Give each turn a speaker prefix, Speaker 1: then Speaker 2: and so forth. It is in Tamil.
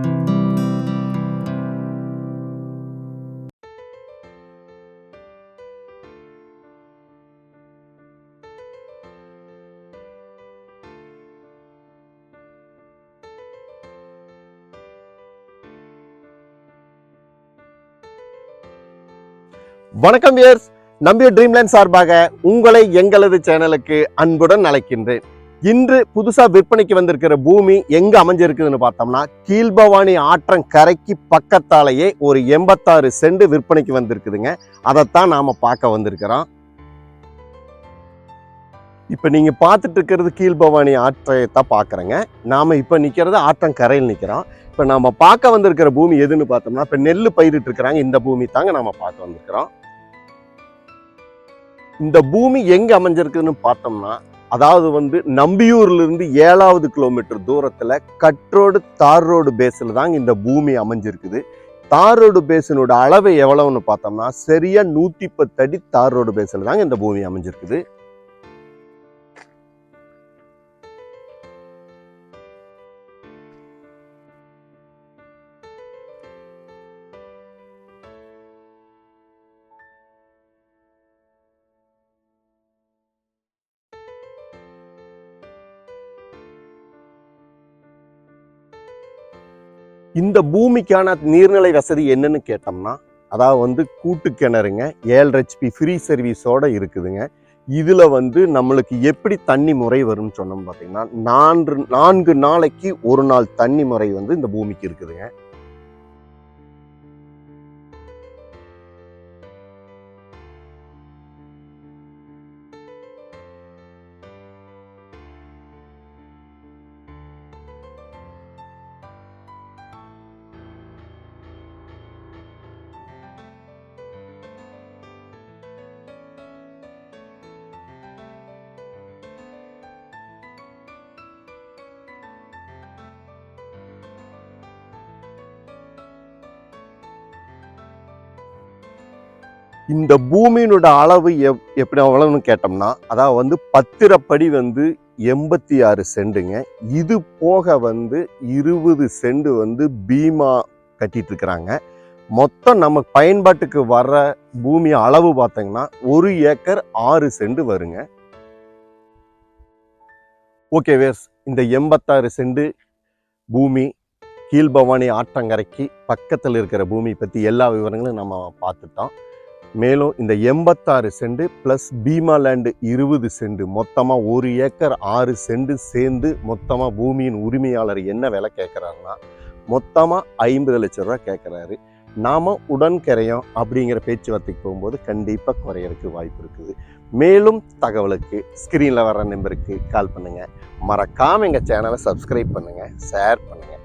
Speaker 1: வணக்கம் வியர்ஸ், நம்பிய ட்ரீம்லேண்ட் சார்பாக உங்களை எங்களது சேனலுக்கு அன்புடன் அழைக்கின்றேன். இன்று புதுசா விற்பனைக்கு வந்திருக்கிற பூமி எங்க அமைஞ்சிருக்குதுன்னு பார்த்தோம்னா, கீழ்பவானி ஆற்றங்கரைக்கு பக்கத்தாலேயே ஒரு 86 சென்ட் விற்பனைக்கு வந்திருக்குதுங்க. அதைத்தான் நாம பார்க்க வந்திருக்கிறோம். இப்ப நீங்க பார்த்துட்டு இருக்கிறது கீழ்பவானி ஆற்றையத்தான் பார்க்குறேங்க. நாம இப்ப நிக்கிறது ஆற்றங்கரையில் நிக்கிறோம். இப்ப நாம பார்க்க வந்திருக்கிற பூமி எதுன்னு பார்த்தோம்னா, இப்ப நெல் பயிரிட்டு இருக்கிறாங்க. இந்த பூமி தாங்க நாம பார்க்க வந்திருக்கிறோம். இந்த பூமி எங்க அமைஞ்சிருக்குன்னு பார்த்தோம்னா, அதாவது நம்பியூர்ல இருந்து 7வது கிலோமீட்டர் தூரத்துல கட்ரோடு தார் ரோடு பேஸ்ல தாங்க இந்த பூமி அமைஞ்சிருக்குது. தார் ரோடு பேஸினோட அளவு எவ்வளவுன்னு பார்த்தோம்னா, சரியா 110 அடி தார் ரோடு பேஸ்ல தாங்க இந்த பூமி அமைஞ்சிருக்குது. இந்த பூமிக்கான நீர்நிலை வசதி என்னன்னு கேட்டோம்னா, அதாவது கூட்டு கிணறுங்க, 7 HP ஃப்ரீ சர்வீஸோட இருக்குதுங்க. இதுல நம்மளுக்கு எப்படி தண்ணி முறை வரும்னு சொன்னோம் பார்த்தீங்கன்னா, 4 நாளைக்கு ஒரு நாள் தண்ணி முறை இந்த பூமிக்கு இருக்குதுங்க. இந்த பூமியினோட அளவு எப்படி அவ்வளவுன்னு கேட்டோம்னா, அதாவது பத்திரப்படி 86 சென்ட்டுங்க. இது போக 20 சென்ட் பீமா கட்டிட்டு இருக்கிறாங்க. மொத்தம் நம்ம பயன்பாட்டுக்கு வர்ற பூமி அளவு பார்த்தீங்கன்னா 1 ஏக்கர் 6 சென்ட் வருங்க. ஓகே வேர்ஸ், இந்த 86 சென்ட் பூமி கீழ்பவானி ஆற்றங்கரைக்கு பக்கத்தில் இருக்கிற பூமி பற்றி எல்லா விவரங்களும் நம்ம பார்த்துட்டோம். மேலும் இந்த 86 சென்ட் பிளஸ் பீமா லேண்டு 20 சென்ட் மொத்தமாக 1 ஏக்கர் 6 சென்ட் சேர்ந்து மொத்தமாக பூமியின் உரிமையாளர் என்ன விலை கேட்குறாருன்னா, மொத்தமாக 50 லட்சம் ரூபா கேட்குறாரு. நாம உடன் கரையோம் அப்படிங்கிற பேச்சுவார்த்தைக்கு போகும்போது கண்டிப்பாக குறையறதுக்கு வாய்ப்பு இருக்குது. மேலும் தகவலுக்கு ஸ்க்ரீனில் வர நம்பருக்கு கால் பண்ணுங்கள். மறக்காமல் எங்கள் சேனலை சப்ஸ்கிரைப் பண்ணுங்கள், ஷேர் பண்ணுங்கள்.